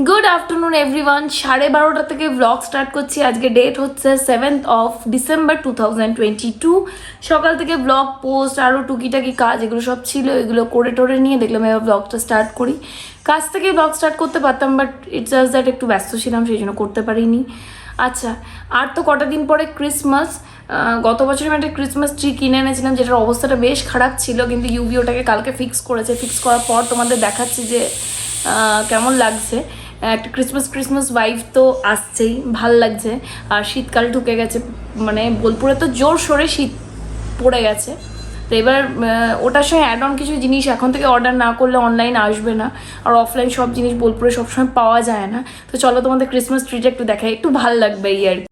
Good afternoon everyone. 12:30 থেকে blog start করছি। আজকে ডেট হচ্ছে 7th অফ ডিসেম্বর 2022। সকাল থেকে ব্লগ পোস্ট আরও টুকিটাকি কাজ এগুলো সব ছিল, এগুলো করে টোরে নিয়ে দেখলাম এবার ব্লগটা স্টার্ট করি। কাজ থেকে ব্লগ স্টার্ট করতে পারতাম, বাট ইটস জাস্ট দ্যাট একটু ব্যস্ত ছিলাম, সেই জন্য করতে পারিনি। আচ্ছা, আর তো কটা দিন পরে ক্রিসমাস। গত বছর আমি একটা ক্রিসমাস ট্রি কিনে এনেছিলাম, যেটার অবস্থাটা বেশ খারাপ ছিল, কিন্তু ইউভি ওটাকে কালকে ফিক্স করেছে। ফিক্স করার পর তোমাদের দেখাচ্ছি যে কেমন লাগছে। একটা ক্রিসমাস ভাইব তো আসছেই, ভাল লাগছে। আর শীতকাল ঢুকে গেছে, মানে বোলপুরে তো জোর সোরে শীত পড়ে গেছে। তো এবার ওটার সঙ্গে অ্যাড অন কিছু জিনিস এখন থেকে অর্ডার না করলে অনলাইন আসবে না, আর অফলাইন সব জিনিস বোলপুরে সবসময় পাওয়া যায় না। তো চলো তোমাদের ক্রিসমাস ট্রিটা একটু দেখাই, একটু ভাল লাগবে এই আর কি।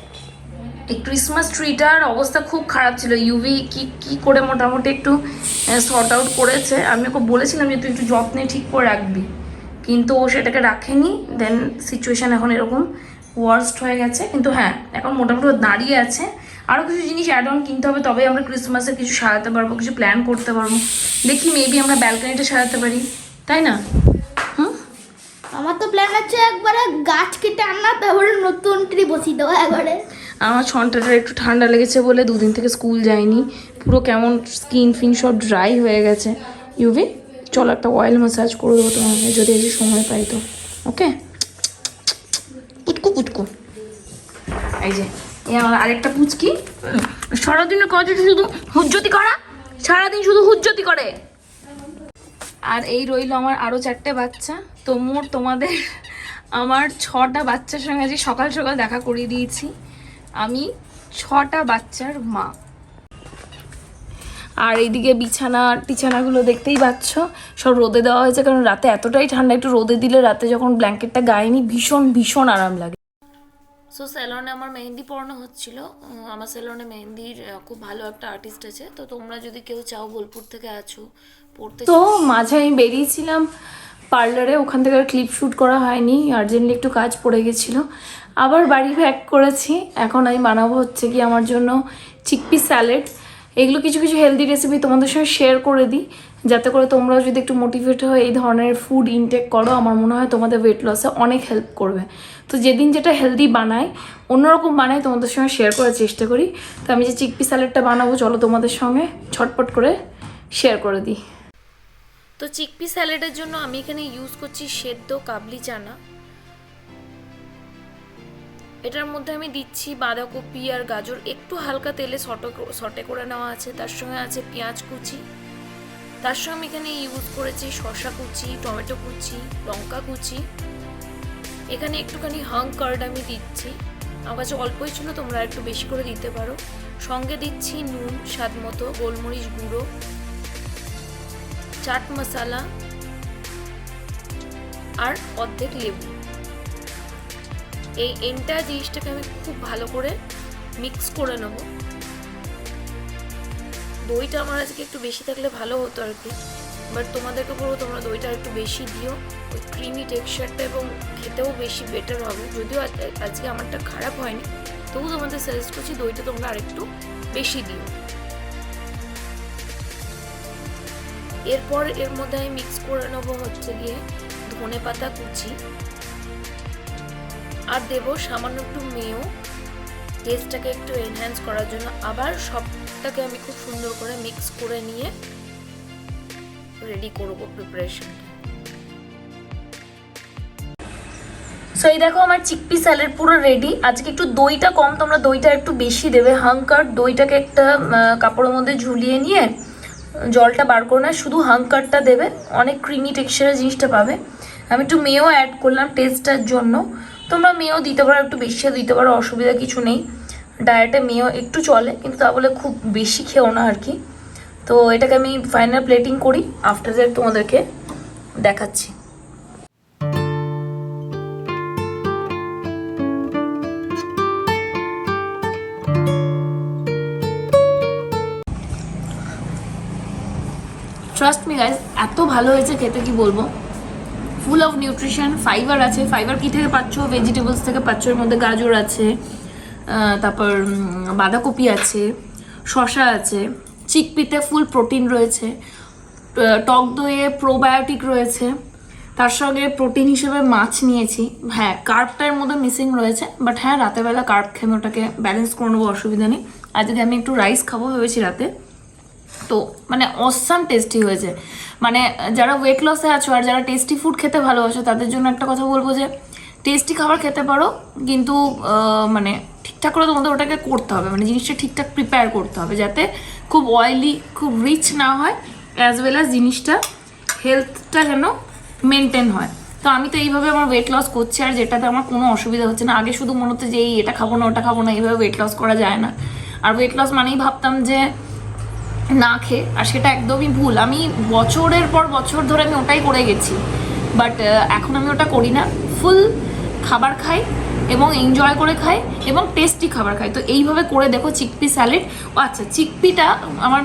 এই ক্রিসমাস ট্রিটার অবস্থা খুব খারাপ ছিল। ইউভি কি করে মোটামুটি একটু সর্ট আউট করেছে। আমি ওকে বলেছিলাম যে তুই একটু যত্নে ঠিক করে রাখবি, কিন্তু ও সেটাকে রাখেনি। দেন সিচুয়েশান এখন এরকম ওয়ার্স্ট হয়ে গেছে, কিন্তু হ্যাঁ এখন মোটামুটি দাঁড়িয়ে আছে। আরও কিছু জিনিস অ্যাড অন কিনতে হবে, তবেই আমরা ক্রিসমাসে কিছু সাজাতে পারবো, কিছু প্ল্যান করতে পারবো। দেখি মেবি আমরা ব্যালকনিটা সাজাতে পারি, তাই না? আমার তো প্ল্যান আছে একবারে গাছ কেটে আনা, তারপরে নতুন ট্রি বসিয়ে দেওয়া একবারে। আমার ছনটাটা একটু ঠান্ডা লেগেছে বলে দুদিন থেকে স্কুল যায়নি, পুরো কেমন স্কিন ফিন সব ড্রাই হয়ে গেছে। ইউভি চলো একটা অয়েল ম্যাসাজ করে দেবো তোমাকে, যদি এসে সময় পাই তো। ওকে, পুচকু পুচকু। এই যে এই আমার আরেকটা পুচকি, সারাদিনের কাজ শুধু হুজ্জতি করা, সারাদিন শুধু হুজ্জতি করে। আর এই রইল আমার আরও 4টে বাচ্চা। তো মোট তোমাদের আমার 6টা বাচ্চার সঙ্গে আজকে সকাল সকাল দেখা করিয়ে দিয়েছি। আমি 6টা বাচ্চার মা। আর এইদিকে টিছানাগুলো দেখতেই পাচ্ছ, সব রোদে দেওয়া হয়েছে, কারণ রাতে এতটাই ঠান্ডা, একটু রোদে দিলে রাতে যখন ব্ল্যাঙ্কেটটা গায়ে নিই ভীষণ ভীষণ আরাম লাগে। সো স্যালনে আমার মেহেন্দি পড়ানো হচ্ছিল। আমার স্যালনে মেহেন্দির খুব ভালো একটা আর্টিস্ট আছে, তো তোমরা যদি কেউ চাও বোলপুর থেকে আছো পড়তে। তো মাঝে আমি বেরিয়েছিলাম পার্লারে, ওখান থেকে আর ক্লিপ শ্যুট করা হয়নি, আর্জেন্টলি একটু কাজ পড়ে গেছিলো। আবার বাড়ি ব্যাক করেছি। এখন আমি বানাবো হচ্ছে কি আমার জন্য চিকপি স্যালাড। এগুলো কিছু কিছু হেলদি রেসিপি তোমাদের সঙ্গে শেয়ার করে দিই, যাতে করে তোমরাও যদি একটু মোটিভেট হয়ে এই ধরনের ফুড ইনটেক করো, আমার মনে হয় তোমাদের ওয়েট লসে অনেক হেল্প করবে। তো যেদিন যেটা হেলদি বানাই, অন্যরকম বানাই, তোমাদের সঙ্গে শেয়ার করার চেষ্টা করি। তো আমি যে চিকপি স্যালাডটা বানাবো, চলো তোমাদের সঙ্গে ছটপট করে শেয়ার করে দিই। তো চিকপি স্যালাডের জন্য আমি এখানে ইউজ করছি সেদ্ধ কাবলি চানা। এটার মধ্যে আমি দিচ্ছি বাঁধাকপি আর গাজর, একটু হালকা তেলে সটে করে নেওয়া আছে। তার সঙ্গে আছে পেঁয়াজ কুচি, তার সঙ্গে আমি এখানে ইউজ করেছি শসা কুচি, টমেটো কুচি, লঙ্কা কুচি। এখানে একটুখানি হাং কার্ড আমি দিচ্ছি, আমার কাছে অল্পই ছিল, তোমরা একটু বেশি করে দিতে পারো। সঙ্গে দিচ্ছি নুন স্বাদ মতো, গোলমরিচ গুঁড়ো, চাট মশলা আর অর্ধেক লেবু। এই এন্টায়ার জিনিসটাকে আমি খুব ভালো করে মিক্স করে নেব। দইটা আমার আজকে একটু বেশি থাকলে ভালো হতো আর কি, বাট তোমাদেরকে বলবো তোমরা দইটা একটু বেশি দিও, ওই ক্রিমি টেক্সচারটা এবং খেতেও বেশি বেটার হবে। যদিও আজকে আমারটা খারাপ হয়নি, তবু তোমাদের সাজেস্ট করছি দইটা তোমরা আরেকটু বেশি দিও। এরপর এর মধ্যে আমি মিক্স করে নেবো হচ্ছে গিয়ে ধনে পাতা কুচি, আর দেবো সামান্য একটু মেয়ো, টেস্টটাকে একটু এনহ্যান্স করার জন্য। আবার সবটাকে আমি খুব সুন্দর করে মিক্স করে নিয়ে রেডি করবো প্রিপারেশনটা। সো এই দেখো আমার চিকপি স্যালাড পুরো রেডি। আজকে একটু দইটা কম, তোমরা দইটা একটু বেশি দেবে। হাংকার দইটাকে একটা কাপড়ের মধ্যে ঝুলিয়ে নিয়ে জলটা বার করে না, শুধু হাংকারটা দেবে, অনেক ক্রিমি টেক্সচারের জিনিসটা পাবে। আমি একটু মেয়ো অ্যাড করলাম টেস্টটার জন্য। তোমরা মেয়ো দিতে পারো, একটু বেশি দিতে পারো, অসুবিধা কিছু নেই। ডায়েটে মেয়ো একটু চলে, কিন্তু তা বলে খুব বেশি খেও না আর কি। তো এটাকে আমি ফাইনাল প্লেটিং করি, আফটার দ্যাট তোমাদেরকে দেখাচ্ছি। ট্রাস্ট মি গাইস, এত ভালো হয়েছে খেতে কি বলবো। ফুল অফ নিউট্রিশন, ফাইবার আছে। ফাইবার কি থেকে পাচ্ছ? ভেজিটেবলস থেকে পাচ্ছ। এর মধ্যে গাজর আছে, তারপর বাঁধাকপি আছে, শসা আছে, চিকপিতে ফুল প্রোটিন রয়েছে, টক দইয়ে প্রোবায়োটিক রয়েছে, তার সঙ্গে প্রোটিন হিসেবে মাছ নিয়েছি। হ্যাঁ, কার্বটার মধ্যে মিসিং রয়েছে, বাট হ্যাঁ রাতেরবেলা কার্ব খেয়ে ওটাকে ব্যালেন্স করে নেবো, অসুবিধা নেই। আর যদি আমি একটু রাইস খাবো ভেবেছি রাতে, তো মানে অসাম টেস্টি হয়েছে। মানে যারা ওয়েট লসে আছো আর যারা টেস্টি ফুড খেতে ভালোবাসো তাদের জন্য একটা কথা বলবো যে টেস্টি খাবার খেতে পারো, কিন্তু মানে ঠিকঠাক করে তোমাদের ওটাকে করতে হবে, মানে জিনিসটা ঠিকঠাক প্রিপেয়ার করতে হবে যাতে খুব অয়েলি, খুব রিচ না হয়, অ্যাজ ওয়েল অ্যাজ জিনিসটা হেলথটা যেন মেনটেন হয়। তো আমি তো এইভাবে আমার ওয়েট লস করছি, আর যেটাতে আমার কোনো অসুবিধা হচ্ছে না। আগে শুধু মনে হতো যে এই এটা খাবো না ওটা খাবো না, এইভাবে ওয়েট লস করা যায় না। আর ওয়েট লস মানেই ভাবতাম যে না খেয়ে, আর সেটা একদমই ভুল। আমি বছরের পর বছর ধরে আমি ওটাই করে গেছি, বাট এখন আমি ওটা করি না। ফুল খাবার খাই এবং এনজয় করে খাই এবং টেস্টি খাবার খাই। তো এইভাবে করে দেখো চিকপি স্যালাড। ও আচ্ছা, চিকপিটা আমার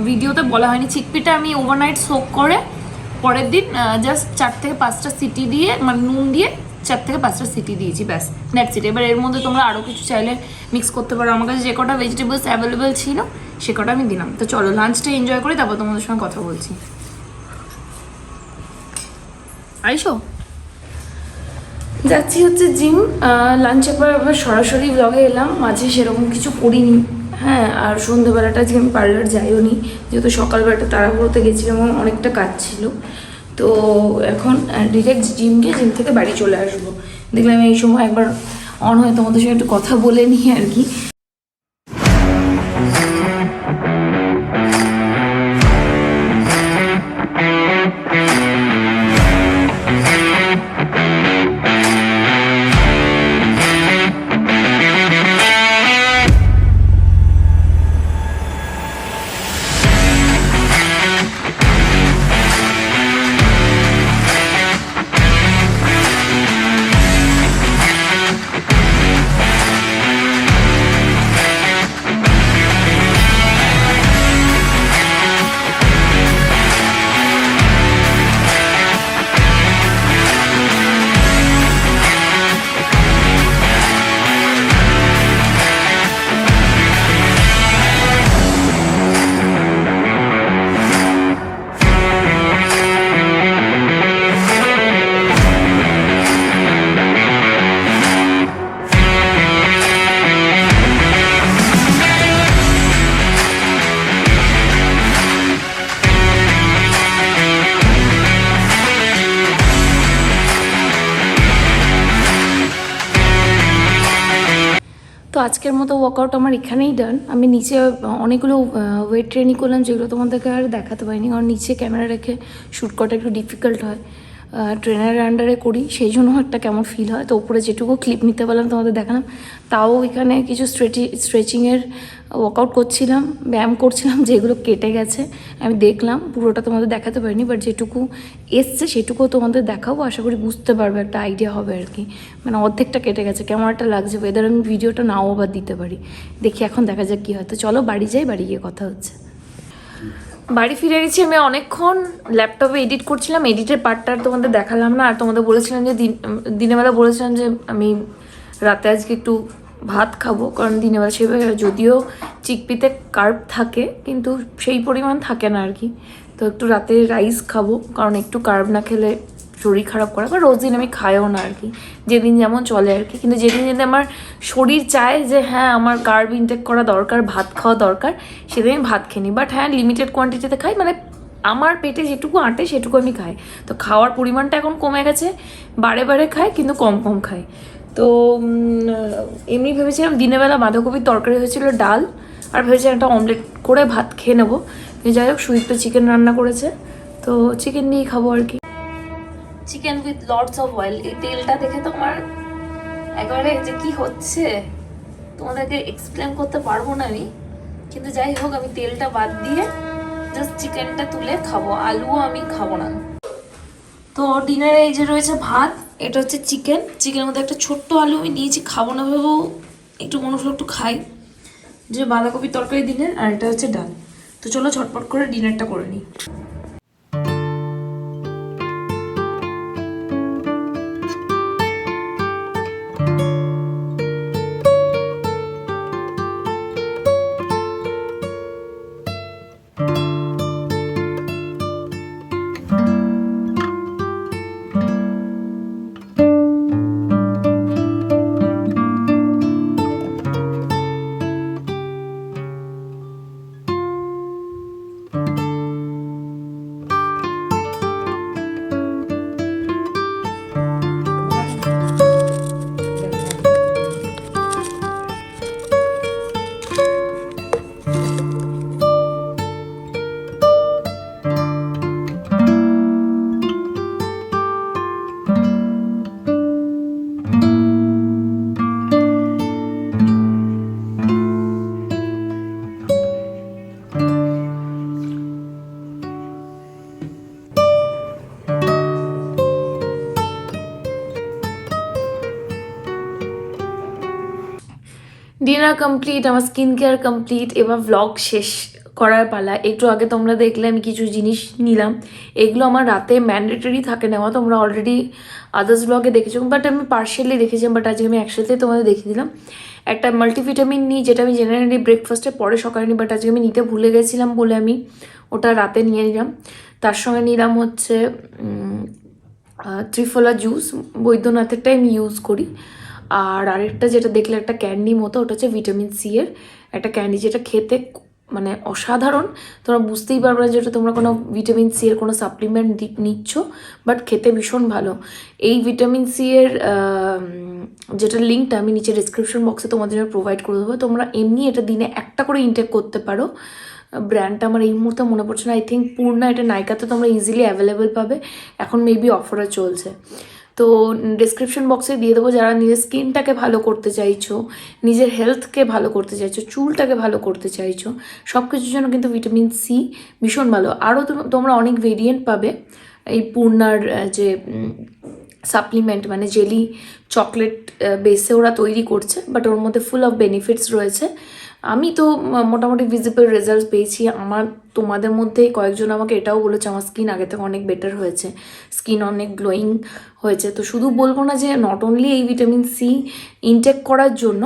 ভিডিওতে বলা হয়নি, চিকপিটা আমি ওভারনাইট সোক করে পরের দিন জাস্ট 4 থেকে 5টা সিটি দিয়ে, মানে নুন দিয়ে 4 থেকে 5টা সিটি দিয়েছি, ব্যাস, দ্যাটস ইট। এবার এর মধ্যে তোমরা আরও কিছু চাইলে মিক্স করতে পারো। আমার কাছে যে কটা ভেজিটেবলস অ্যাভেলেবেল ছিল সে কটা আমি দিলাম। তো চলো লাঞ্চটা এনজয় করি, তারপর তোমাদের সঙ্গে কথা বলছি। আইসো, যাচ্ছি হচ্ছে জিম। লাঞ্চের পর আবার সরাসরি ব্লগে এলাম, মাঝে সেরকম কিছু করিনি। হ্যাঁ, আর সন্ধ্যেবেলাটা আজকে আমি পার্লার যাইও নি, যেহেতু সকালবেলাটা তাড়াহুড়োতে গেছিলাম এবং অনেকটা কাজ ছিল। তো এখন ডিরেক্ট জিম থেকে বাড়ি চলে আসবো। দেখলাম এই সময় একবার অন হয়ে তোমাদের সঙ্গে একটু কথা বলে নিই আর কি। তো আজকের মতো ওয়ার্কআউট আমার এখানেই ডান। আমি নিচে অনেকগুলো ওয়েট ট্রেনিং করলাম, যেগুলো তোমাদেরকে আর দেখাতে পারিনি, কারণ নিচে ক্যামেরা রেখে শ্যুট করাটা একটু ডিফিকাল্ট হয়। ট্রেনারের আন্ডারে করি, সেই জন্য একটা কেমন ফিল হয়। তো ওপরে যেটুকু ক্লিপ নিতে পারলাম তোমাদের দেখালাম। তাও এখানে কিছু স্ট্রেচিংয়ের ওয়ার্কআউট করছিলাম, ব্যায়াম করছিলাম, যেগুলো কেটে গেছে আমি দেখলাম। পুরোটা তোমাদের দেখাতে পারিনি, বাট যেটুকু এসছে সেটুকুও তোমাদের দেখাবো। আশা করি বুঝতে পারবে, একটা আইডিয়া হবে আর কি। মানে অর্ধেকটা কেটে গেছে, কেমন একটা লাগছে, ওয়েদার আমি ভিডিওটা নাও আবার দিতে পারি। দেখি এখন দেখা যাক কী হয়। তো চলো বাড়ি যাই, বাড়ি গিয়ে কথা হচ্ছে। বাড়ি ফিরে গেছি আমি, অনেকক্ষণ ল্যাপটপে এডিট করছিলাম। এডিটের পার্টটা আর তোমাদের দেখালাম না। আর তোমাদের বলেছিলাম যে দিনের বেলা বলেছিলাম যে আমি রাতে আজকে একটু ভাত খাবো, কারণ দিনের বেলা সেভাবে যদিও চিকপিতে কার্ব থাকে কিন্তু সেই পরিমাণ থাকে না আর কি। তো একটু রাতে রাইস খাবো, কারণ একটু কার্ব না খেলে শরীর খারাপ করে। বা রোজ দিন আমি খাইও না আর কি, যেদিন যেমন চলে আর কি। কিন্তু যেদিন যেদিন আমার শরীর চায় যে হ্যাঁ আমার কার্ব ইনটেক করা দরকার, ভাত খাওয়া দরকার, সেদিন আমি ভাত খেয়ে নিই। বাট হ্যাঁ লিমিটেড কোয়ান্টিটিতে খাই, মানে আমার পেটে যেটুকু আঁটে সেটুকু আমি খাই। তো খাওয়ার পরিমাণটা এখন কমে গেছে, বারে বারে খাই কিন্তু কম কম খাই। তো এমনি ভেবেছিলাম দিনের বেলা বাঁধাকপির তরকারি হয়েছিল, ডাল, আর ভেবেছিলাম একটা অমলেট করে ভাত খেয়ে নেবো। যাই হোক সুদীপ তো চিকেন রান্না করেছে, তো চিকেন নিয়েই খাবো আর কি। Chicken with lots of oil. এই তেলটা দেখে তোমার একেবারে যে কি হচ্ছে তোমাদেরকে এক্সপ্লেন করতে পারবো না আমি, কিন্তু যাই হোক আমি তেলটা বাদ দিয়ে জাস্ট চিকেনটা তুলে খাবো, আলুও আমি খাবো না। তো ডিনারে এই যে রয়েছে ভাত, এটা হচ্ছে চিকেন, চিকেনের মধ্যে একটা ছোট্ট আলু আমি নিয়েছি, খাবো না ভেবেও একটু মনে হলো একটু খাই, যে বাঁধাকপির তরকারি দিনের, আর এটা হচ্ছে ডাল। তো চলো ঝটপট করে ডিনারটা করে নিই। ডিনার কমপ্লিট, আমার স্কিন কেয়ার কমপ্লিট, এবার ভ্লগ শেষ করার পালা। একটু আগে তোমরা দেখলে আমি কিছু জিনিস নিলাম, এগুলো আমার রাতে ম্যান্ডেটরি থাকে নেওয়া, তোমরা অলরেডি আদার্স ব্লগে দেখেছো, বাট আমি পার্শিয়ালি দেখেছিলাম, বাট আজকে আমি একসাথে তোমাদের দেখিয়ে দিলাম। একটা মাল্টিভিটামিন নিই, যেটা আমি জেনারেলি ব্রেকফাস্টে পরে সকালে নিই, বাট আজকে আমি নিতে ভুলে গেছিলাম বলে আমি ওটা রাতে নিয়ে নিলাম। তার সঙ্গে নিলাম হচ্ছে ত্রিফলা জুস, বৈদ্যনাথেরটা আমি ইউজ করি। আর আরেকটা যেটা দেখলে একটা ক্যান্ডি মতো, ওটা হচ্ছে ভিটামিন সি এর একটা ক্যান্ডি, যেটা খেতে মানে অসাধারণ। তোমরা বুঝতেই পারবে না যেটা তোমরা কোনো ভিটামিন সি এর কোনো সাপ্লিমেন্ট নিচ্ছ, বাট খেতে ভীষণ ভালো। এই ভিটামিন সি এর যেটা লিঙ্কটা আমি নিচে ডিসক্রিপশন বক্সে তোমাদের জন্য প্রোভাইড করে দেবো। তোমরা এমনি এটা দিনে একটা করে ইনটেক করতে পারো। ব্র্যান্ডটা আমার এই মুহূর্তে মনে পড়ছে না, আই থিঙ্ক পূর্ণা, এটা নাইকাতে তোমরা ইজিলি অ্যাভেলেবেল পাবে, এখন মেবি অফারে চলছে। তো ডিসক্রিপশন বক্সে দিয়ে দেবো, যারা নিজের স্কিনটাকে ভালো করতে চাইছো, নিজের হেলথকে ভালো করতে চাইছো, চুলটাকে ভালো করতে চাইছো, সব কিছুর জন্য কিন্তু ভিটামিন সি ভীষণ ভালো। আরও তোমরা অনেক ভেরিয়েন্ট পাবে এই পূর্ণার যে সাপ্লিমেন্ট, মানে জেলি চকলেট বেসে ওরা তৈরি করছে, বাট ওর মধ্যে ফুল অফ বেনিফিটস রয়েছে। আমি তো মোটামুটি ভিজিবল রেজাল্ট পেয়েছি। আমার তোমাদের মধ্যে কয়েকজন আমাকে এটাও বলেছে আমার স্কিন আগে থেকে অনেক বেটার হয়েছে, স্কিন অনেক গ্লোয়িং হয়েছে। তো শুধু বলবো না যে নট অনলি এই ভিটামিন সি ইনটেক করার জন্য,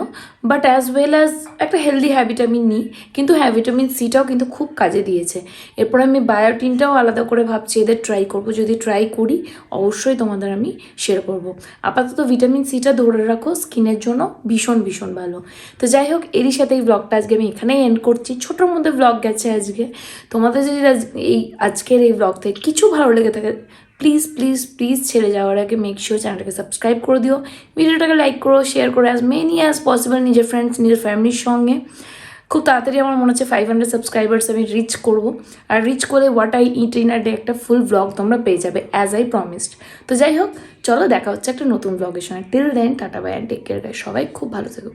বাট অ্যাজ ওয়েল অ্যাজ একটা হেলদি হ্যাবিট আমি নিই, কিন্তু হ্যাঁ ভিটামিন সিটাও কিন্তু খুব কাজে দিয়েছে। এরপর আমি বায়োটিনটাও আলাদা করে ভাবছি এদের ট্রাই করব, যদি ট্রাই করি অবশ্যই তোমাদের আমি শেয়ার করব। আপাতত ভিটামিন সিটা ধরে রাখো, স্কিনের জন্য ভীষণ ভীষণ ভালো। তো যাই হোক, এরই সাথে এই ব্লগটা আজকে আমি এখানেই এন্ড করছি। ছোটোর মধ্যে ব্লগ গেছে আজকে। তোমাদের যদি আজকের এই ব্লগ থেকে কিছু ভালো লেগে থাকে, প্লিজ প্লিজ প্লিজ ছেড়ে যাওয়ার আগে মেক শিওর চ্যানেলটাকে সাবস্ক্রাইব করে দিও, ভিডিওটাকে লাইক করো, শেয়ার করো অ্যাজ মেনি অ্যাজ পসিবল নিজের ফ্রেন্ডস, নিজের ফ্যামিলির সঙ্গে। খুব তাড়াতাড়ি আমার মনে হচ্ছে 500 সাবস্ক্রাইবার্স আমি রিচ করব, আর রিচ করে what I it in a day একটা ফুল ব্লগ তোমরা পেয়ে যাবে অ্যাজ আই প্রমিসড। তো যাই হোক, চলো দেখা হচ্ছে একটা নতুন ব্লগের সঙ্গে। Till then tata bye and take care. সবাই খুব ভালো থেকো।